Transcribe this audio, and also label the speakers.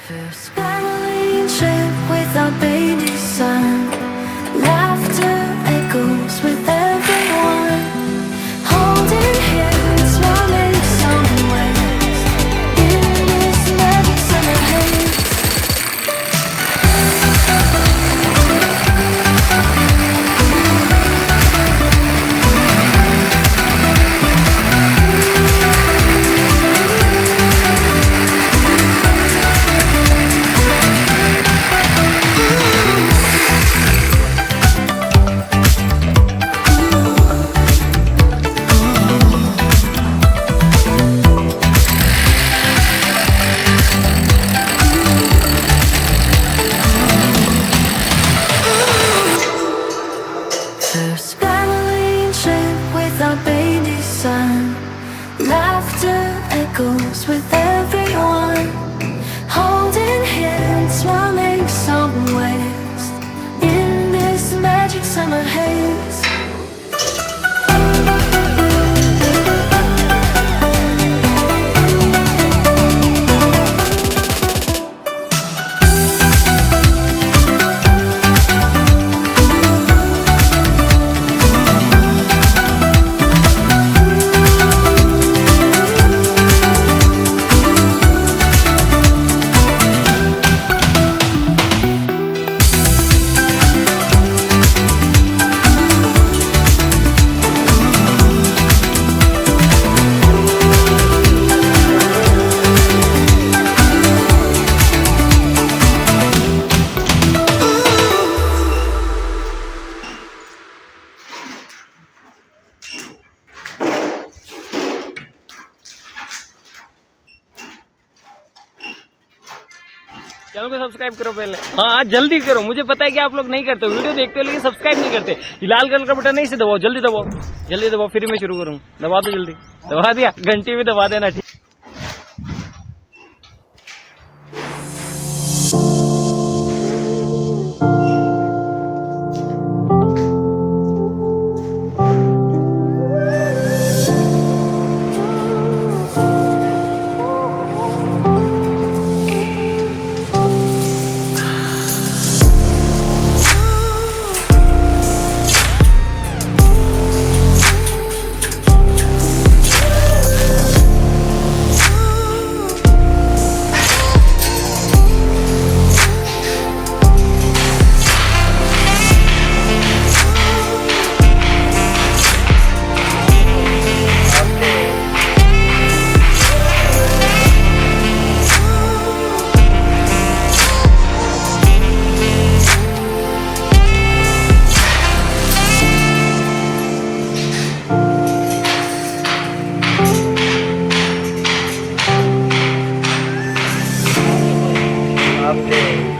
Speaker 1: First relationship with our baby son, laughter echoes with everyone, holding hands while in some ways, in this magic summer haze. First family trip with our baby son, laughter echoes with everyone, holding hands while in some ways, in this magic summer haze.
Speaker 2: Channel को subscribe करो पहले। हाँ जल्दी करो, मुझे पता है कि आप लोग नहीं करते, वीडियो देखते हो लेकिन सब्सक्राइब नहीं करते। लाल कलर का बटन नहीं से दबाओ, जल्दी दबाओ, जल्दी दबाओ, फिर मैं शुरू करूँ। दबा दो जल्दी, दबा दिया, घंटी भी दबा देना। ठीक
Speaker 3: update.